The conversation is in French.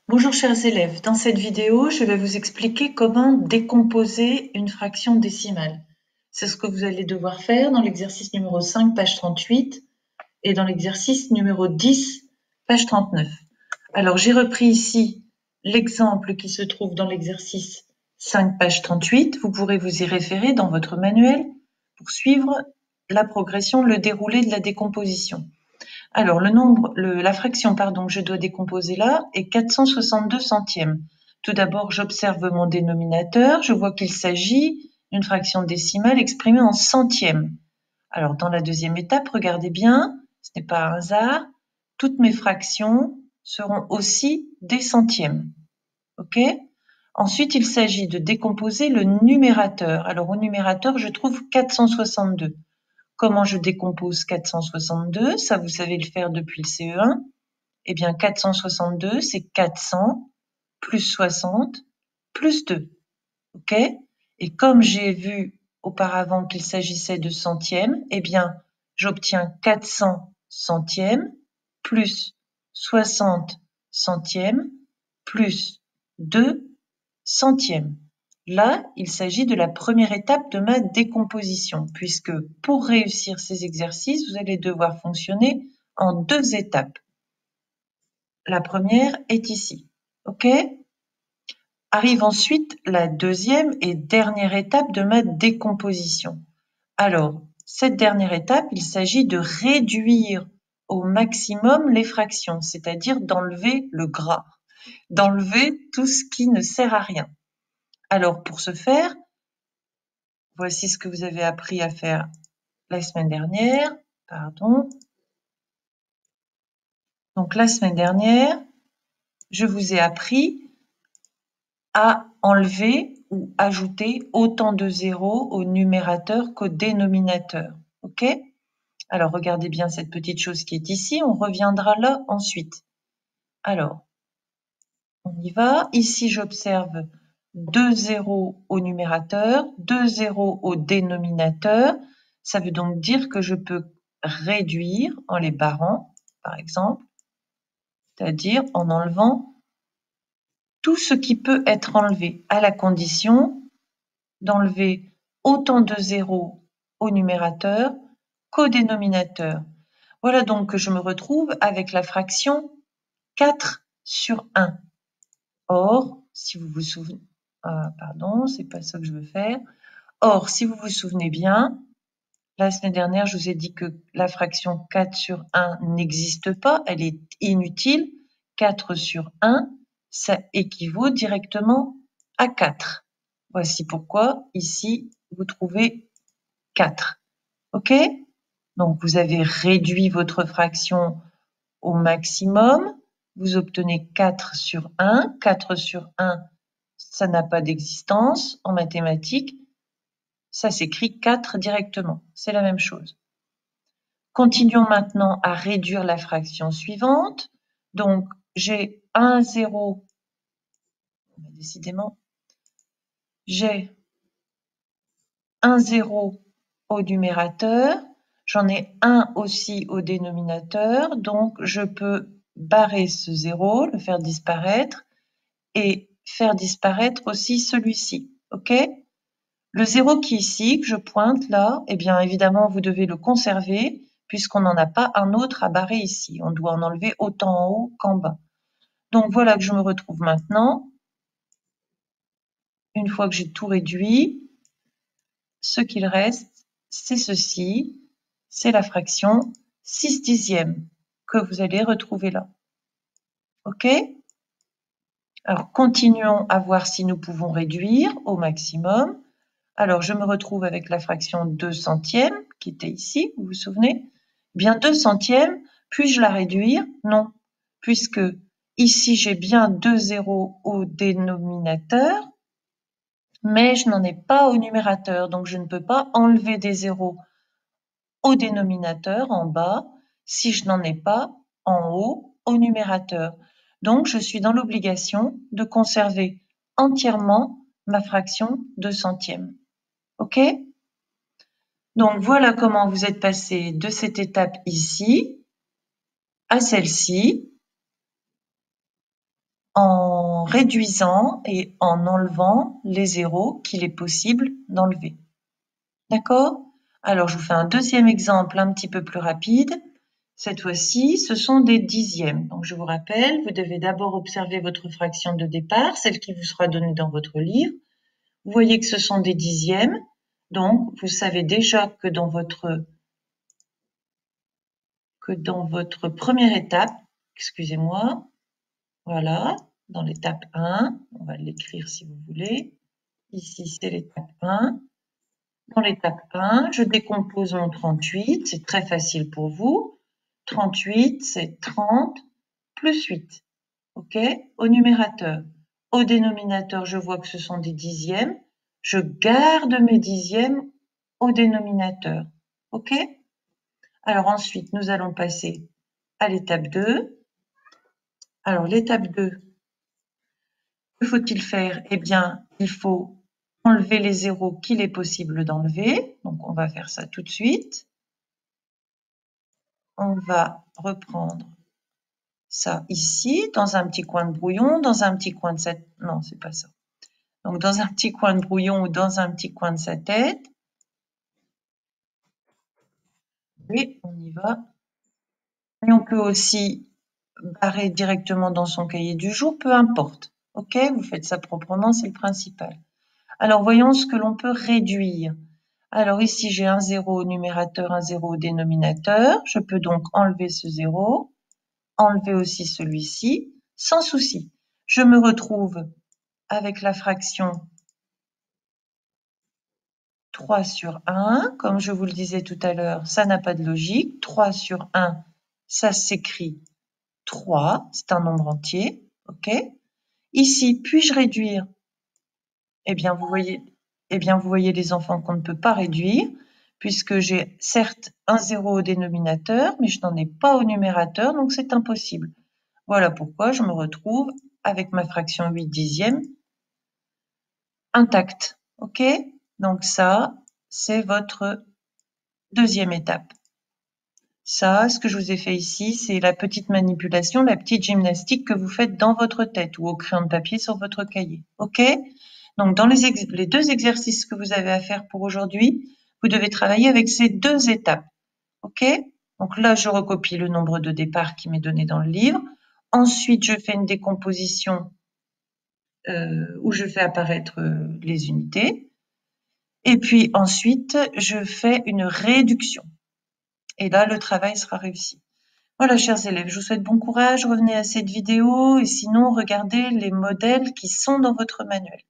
Bonjour chers élèves, dans cette vidéo, je vais vous expliquer comment décomposer une fraction décimale. C'est ce que vous allez devoir faire dans l'exercice numéro 5, page 38 et dans l'exercice numéro 10, page 39. Alors j'ai repris ici l'exemple qui se trouve dans l'exercice 5, page 38. Vous pourrez vous y référer dans votre manuel pour suivre la progression, le déroulé de la décomposition. Alors, la fraction que je dois décomposer là est 462 centièmes. Tout d'abord, j'observe mon dénominateur. Je vois qu'il s'agit d'une fraction décimale exprimée en centièmes. Alors, dans la deuxième étape, regardez bien, ce n'est pas un hasard. Toutes mes fractions seront aussi des centièmes. OK ? Ensuite, il s'agit de décomposer le numérateur. Alors, au numérateur, je trouve 462. Comment je décompose 462? Ça, vous savez le faire depuis le CE1. Eh bien, 462, c'est 400 plus 60 plus 2. OK? Et comme j'ai vu auparavant qu'il s'agissait de centièmes, eh bien, j'obtiens 400 centièmes plus 60 centièmes plus 2 centièmes. Là, il s'agit de la première étape de ma décomposition, puisque pour réussir ces exercices, vous allez devoir fonctionner en deux étapes. La première est ici. OK ? Arrive ensuite la deuxième et dernière étape de ma décomposition. Alors, cette dernière étape, il s'agit de réduire au maximum les fractions, c'est-à-dire d'enlever le gras, d'enlever tout ce qui ne sert à rien. Alors, pour ce faire, voici ce que vous avez appris à faire la semaine dernière. Donc, la semaine dernière, je vous ai appris à enlever ou ajouter autant de zéros au numérateur qu'au dénominateur. OK ? Alors, regardez bien cette petite chose qui est ici. On reviendra là ensuite. Alors, on y va. Ici, j'observe 2 zéros au numérateur, 2 zéros au dénominateur. Ça veut donc dire que je peux réduire en les barrant, par exemple, c'est-à-dire en enlevant tout ce qui peut être enlevé, à la condition d'enlever autant de zéros au numérateur qu'au dénominateur. Voilà donc que je me retrouve avec la fraction 4 sur 1. Or, si vous vous souvenez, c'est pas ça que je veux faire. Or, si vous vous souvenez bien, la semaine dernière, je vous ai dit que la fraction 4 sur 1 n'existe pas, elle est inutile. 4 sur 1, ça équivaut directement à 4. Voici pourquoi, ici, vous trouvez 4. OK ? Donc, vous avez réduit votre fraction au maximum. Vous obtenez 4 sur 1. 4 sur 1, ça n'a pas d'existence en mathématiques. Ça s'écrit 4 directement. C'est la même chose. Continuons maintenant à réduire la fraction suivante. Donc, j'ai un zéro. Décidément, j'ai un zéro au numérateur. J'en ai un aussi au dénominateur. Donc, je peux barrer ce zéro, le faire disparaître et faire disparaître aussi celui-ci. OK ? Le zéro qui est ici, que je pointe là, eh bien évidemment, vous devez le conserver puisqu'on n'en a pas un autre à barrer ici. On doit en enlever autant en haut qu'en bas. Donc voilà que je me retrouve maintenant. Une fois que j'ai tout réduit, ce qu'il reste, c'est ceci. C'est la fraction 6 dixièmes que vous allez retrouver là. OK ? Alors, continuons à voir si nous pouvons réduire au maximum. Alors, je me retrouve avec la fraction 2 centièmes, qui était ici, vous vous souvenez ? Bien 2 centièmes, puis-je la réduire? Non, puisque ici, j'ai bien 2 zéros au dénominateur, mais je n'en ai pas au numérateur, donc je ne peux pas enlever des zéros au dénominateur, en bas, si je n'en ai pas en haut, au numérateur. Donc, je suis dans l'obligation de conserver entièrement ma fraction de centième. OK ? Donc, voilà comment vous êtes passé de cette étape ici à celle-ci. en réduisant et en enlevant les zéros qu'il est possible d'enlever. D'accord? Alors, je vous fais un deuxième exemple un petit peu plus rapide. Cette fois-ci, ce sont des dixièmes. Donc, je vous rappelle, vous devez d'abord observer votre fraction de départ, celle qui vous sera donnée dans votre livre. Vous voyez que ce sont des dixièmes. Donc, vous savez déjà que dans votre première étape, excusez-moi, voilà, dans l'étape 1, on va l'écrire si vous voulez. Ici, c'est l'étape 1. Dans l'étape 1, je décompose mon 38, c'est très facile pour vous. 38, c'est 30 plus 8, ok? Au numérateur. Au dénominateur, je vois que ce sont des dixièmes. Je garde mes dixièmes au dénominateur, ok? Alors ensuite, nous allons passer à l'étape 2. Alors l'étape 2, que faut-il faire? Eh bien, il faut enlever les zéros qu'il est possible d'enlever. Donc, on va faire ça tout de suite. On va reprendre ça ici, dans un petit coin de brouillon, dans un petit coin de sa... Non, c'est pas ça. Donc, dans un petit coin de brouillon ou dans un petit coin de sa tête. Et on y va. Et on peut aussi barrer directement dans son cahier du jour, peu importe. Ok, vous faites ça proprement, c'est le principal. Alors, voyons ce que l'on peut réduire. Alors ici, j'ai un 0 au numérateur, un 0 au dénominateur. Je peux donc enlever ce 0, enlever aussi celui-ci, sans souci. Je me retrouve avec la fraction 3 sur 1. Comme je vous le disais tout à l'heure, ça n'a pas de logique. 3 sur 1, ça s'écrit 3, c'est un nombre entier. Ok. Ici, puis-je réduire? Eh bien, vous voyez les enfants qu'on ne peut pas réduire, puisque j'ai certes un 0 au dénominateur, mais je n'en ai pas au numérateur, donc c'est impossible. Voilà pourquoi je me retrouve avec ma fraction 8 dixièmes intacte. Ok? Donc ça, c'est votre deuxième étape. Ça, ce que je vous ai fait ici, c'est la petite manipulation, la petite gymnastique que vous faites dans votre tête ou au crayon de papier sur votre cahier. Ok? Donc, dans les deux exercices que vous avez à faire pour aujourd'hui, vous devez travailler avec ces deux étapes. Ok? Donc là, je recopie le nombre de départ qui m'est donné dans le livre. Ensuite, je fais une décomposition où je fais apparaître les unités. Et puis ensuite, je fais une réduction. Et là, le travail sera réussi. Voilà, chers élèves, je vous souhaite bon courage. Revenez à cette vidéo et sinon, regardez les modèles qui sont dans votre manuel.